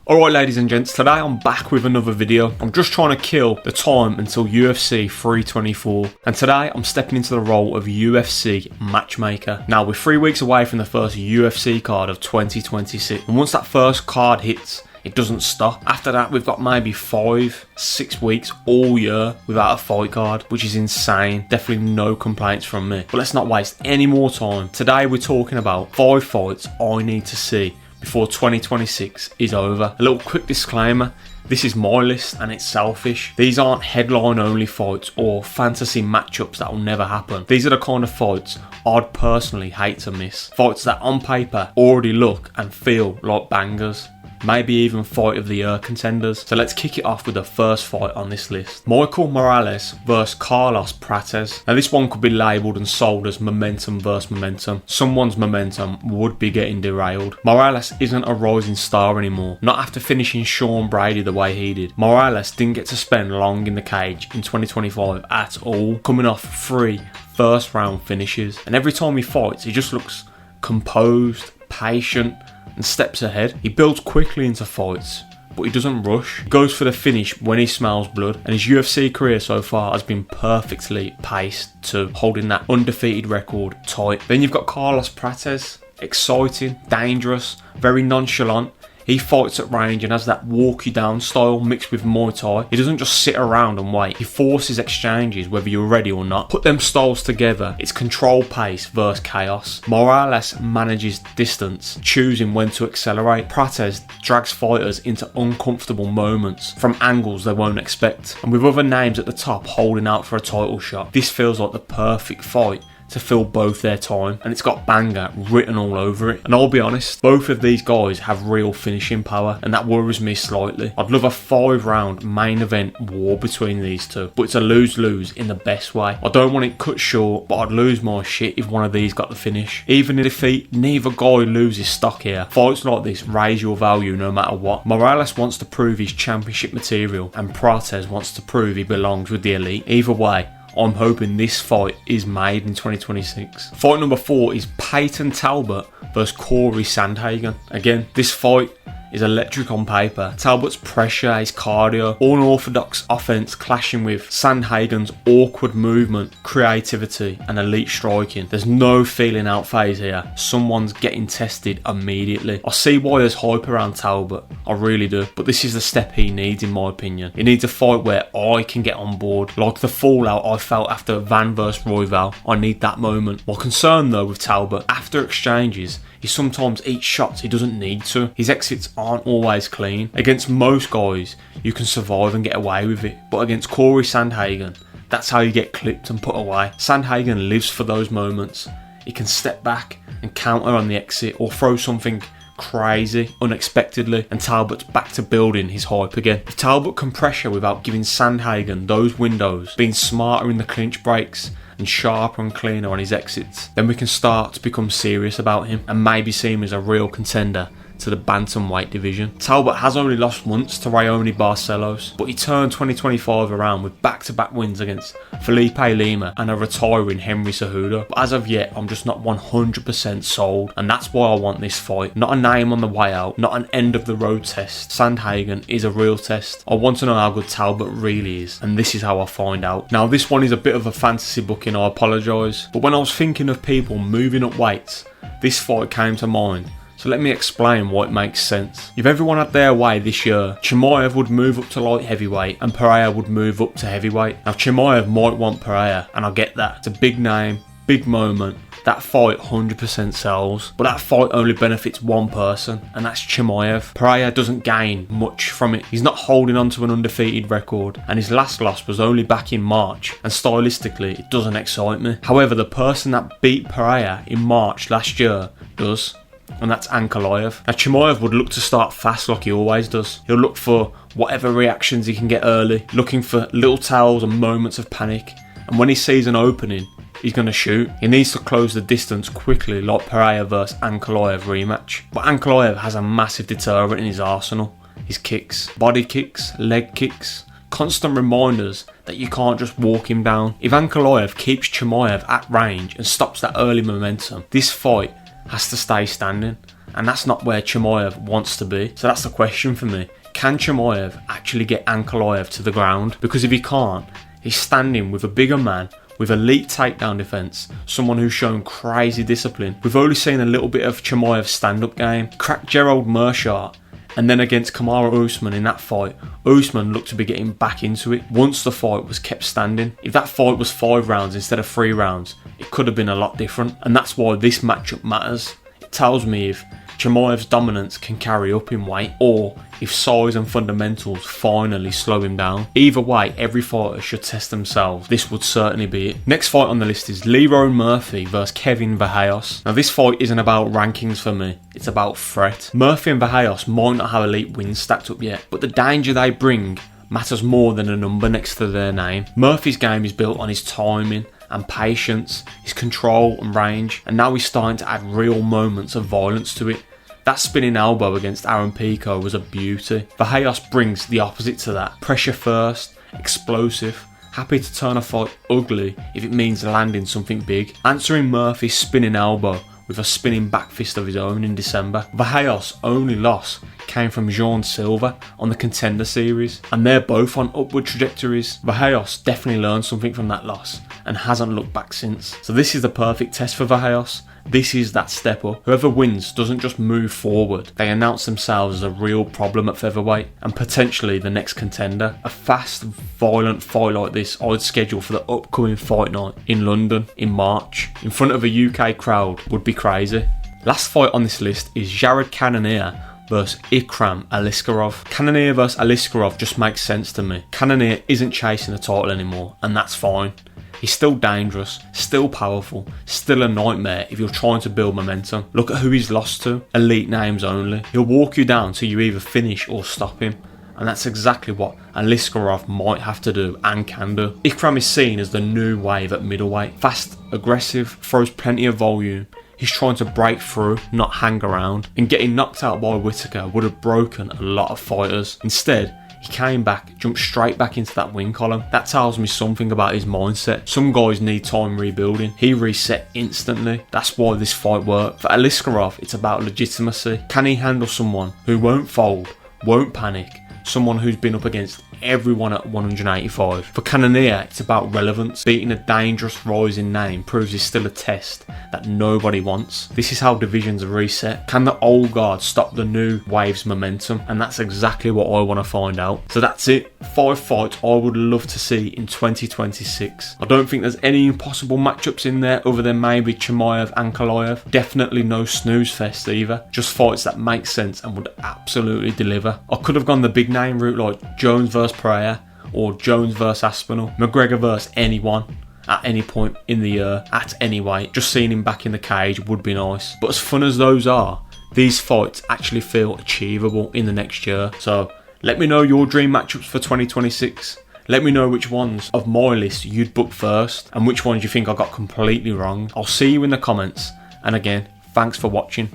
Alright ladies and gents, today I'm back with another video. I'm just trying to kill the time until UFC 324, and today I'm stepping into the role of UFC matchmaker. Now we're 3 weeks away from the first UFC card of 2026, and once that first card hits, it doesn't stop. After that, we've got maybe 5-6 weeks all year without a fight card, which is insane. Definitely no complaints from me. But let's not waste any more time. Today we're talking about 5 fights I need to see before 2026 is over. A little quick disclaimer, this is my list and it's selfish. These aren't headline only fights or fantasy matchups that will never happen. These are the kind of fights I'd personally hate to miss. Fights that on paper already look and feel like bangers. Maybe even fight of the year contenders. So let's kick it off with the first fight on this list. Michael Morales versus Carlos Prates. Now this one could be labelled and sold as momentum versus momentum. Someone's momentum would be getting derailed. Morales isn't a rising star anymore. Not after finishing Sean Brady the way he did. Morales didn't get to spend long in the cage in 2025 at all. Coming off 3 first round finishes. And every time he fights, he just looks composed, patient, and steps ahead. He builds quickly into fights, but he doesn't rush. He goes for the finish when he smells blood, and his UFC career so far has been perfectly paced to holding that undefeated record tight. Then you've got Carlos Prates, exciting, dangerous, very nonchalant. He fights at range and has that walk you down style mixed with Muay Thai. He doesn't just sit around and wait. He forces exchanges whether you're ready or not. Put them styles together, it's control pace versus chaos. Morales manages distance, choosing when to accelerate. Prates drags fighters into uncomfortable moments from angles they won't expect. And with other names at the top holding out for a title shot, this feels like the perfect fight to fill both their time, and it's got banger written all over it. And I'll be honest, both of these guys have real finishing power, and that worries me slightly. I'd love a 5-round main event war between these two, but it's a lose-lose in the best way. I don't want it cut short, but I'd lose my shit if one of these got the finish. Even in defeat, neither guy loses stock here. Fights like this raise your value no matter what. Morales wants to prove his championship material, and Prates wants to prove he belongs with the elite. Either way, I'm hoping this fight is made in 2026. Fight number 4 is Peyton Talbot versus Corey Sandhagen. Again, this fight is electric on paper. Talbot's pressure, his cardio, unorthodox offense clashing with Sandhagen's awkward movement, creativity and elite striking. There's no feeling out phase here. Someone's getting tested immediately. I see why there's hype around Talbot, I really do, but this is the step he needs in my opinion. He needs a fight where I can get on board, like the fallout I felt after Van vs Royval. I need that moment. My concern though with Talbot, after exchanges, he sometimes eats shots he doesn't need to. His exits aren't always clean. Against most guys, you can survive and get away with it. But against Corey Sandhagen, that's how you get clipped and put away. Sandhagen lives for those moments. He can step back and counter on the exit or throw something crazy, unexpectedly, and Talbot's back to building his hype again. If Talbot can pressure without giving Sandhagen those windows, being smarter in the clinch breaks, and sharper and cleaner on his exits, then we can start to become serious about him and maybe see him as a real contender to the bantamweight division. Talbot has only lost once to Raoni Barcelos, but he turned 2025 around with back-to-back wins against Felipe Lima and a retiring Henry Cejudo. But as of yet, I'm just not 100% sold, and that's why I want this fight. Not a name on the way out, not an end of the road test. Sandhagen is a real test. I want to know how good Talbot really is, and this is how I find out. Now this one is a bit of a fantasy booking, I apologise, but when I was thinking of people moving up weights, this fight came to mind. So let me explain why it makes sense. If everyone had their way this year, Chimaev would move up to light heavyweight and Pereira would move up to heavyweight. Now Chimaev might want Pereira, and I get that. It's a big name, big moment. That fight 100% sells, but that fight only benefits one person, and that's Chimaev. Pereira doesn't gain much from it. He's not holding on to an undefeated record, and his last loss was only back in March, and stylistically it doesn't excite me. However, the person that beat Pereira in March last year does, and that's Ankalaev. Now Chimaev would look to start fast like he always does. He'll look for whatever reactions he can get early, looking for little tells and moments of panic, and when he sees an opening, he's going to shoot. He needs to close the distance quickly like Pereira vs Ankalaev rematch. But Ankalaev has a massive deterrent in his arsenal. His kicks, body kicks, leg kicks, constant reminders that you can't just walk him down. If Ankalaev keeps Chimaev at range and stops that early momentum, this fight has to stay standing. and that's not where Chimaev wants to be. So that's the question for me. Can Chimaev actually get Ankalaev to the ground? Because if he can't, he's standing with a bigger man with elite takedown defence, someone who's shown crazy discipline. We've only seen a little bit of Chimaev's stand-up game. Cracked Gerald Meerschaert, and then against Kamaru Usman in that fight, Usman looked to be getting back into it once the fight was kept standing. If that fight was 5 rounds instead of 3 rounds, it could have been a lot different, and that's why this matchup matters. It tells me if Chimaev's dominance can carry up in weight, or if size and fundamentals finally slow him down. Either way, every fighter should test themselves. This would certainly be it. Next fight on the list is Leroy Murphy versus Kevin Verheijos. Now this fight isn't about rankings for me, it's about threat. Murphy and Verheijos might not have elite wins stacked up yet, but the danger they bring matters more than a number next to their name. Murphy's game is built on his timing and patience, his control and range, and now he's starting to add real moments of violence to it. That spinning elbow against Aaron Pico was a beauty. Verheijos brings the opposite to that. Pressure first, explosive, happy to turn a fight ugly if it means landing something big. Answering Murphy's spinning elbow with a spinning back fist of his own in December. Verheijos' only loss came from Jean Silva on the Contender Series, and they're both on upward trajectories. Verheijos definitely learned something from that loss and hasn't looked back since. So this is the perfect test for Verheijos. This is that step up. Whoever wins doesn't just move forward, they announce themselves as a real problem at featherweight and potentially the next contender. A fast, violent fight like this I'd schedule for the upcoming fight night in London in March in front of a UK crowd would be crazy. Last fight on this list is Jared Cannonier versus Ikram Aliskerov. Cannonier versus Aliskerov just makes sense to me. Cannonier isn't chasing the title anymore, and that's fine. He's still dangerous, still powerful, still a nightmare if you're trying to build momentum. Look at who he's lost to, elite names only. He'll walk you down till you either finish or stop him, and that's exactly what Aliskerov might have to do and can do. Ikram is seen as the new wave at middleweight. Fast, aggressive, throws plenty of volume. He's trying to break through, not hang around, and getting knocked out by Whittaker would have broken a lot of fighters. Instead, he came back, jumped straight back into that win column. That tells me something about his mindset. Some guys need time rebuilding. He reset instantly. That's why this fight worked. For Aliskerov, it's about legitimacy. Can he handle someone who won't fold, won't panic, someone who's been up against everyone at 185? For Cannonier, it's about relevance. Beating a dangerous rising name proves he's still a test that nobody wants. This is how divisions are reset. Can the old guard stop the new wave's momentum? And that's exactly what I want to find out. So that's it. 5 fights I would love to see in 2026. I don't think there's any impossible matchups in there other than maybe Chimaev and Ankalaev. Definitely no snooze fest either. Just fights that make sense and would absolutely deliver. I could have gone the big name route like Jones versus Pereira or Jones versus Aspinall, McGregor versus anyone at any point in the year, at any weight. Just seeing him back in the cage would be nice. But as fun as those are, these fights actually feel achievable in the next year. So let me know your dream matchups for 2026. Let me know which ones of my list you'd book first and which ones you think I got completely wrong. I'll see you in the comments, and again, thanks for watching.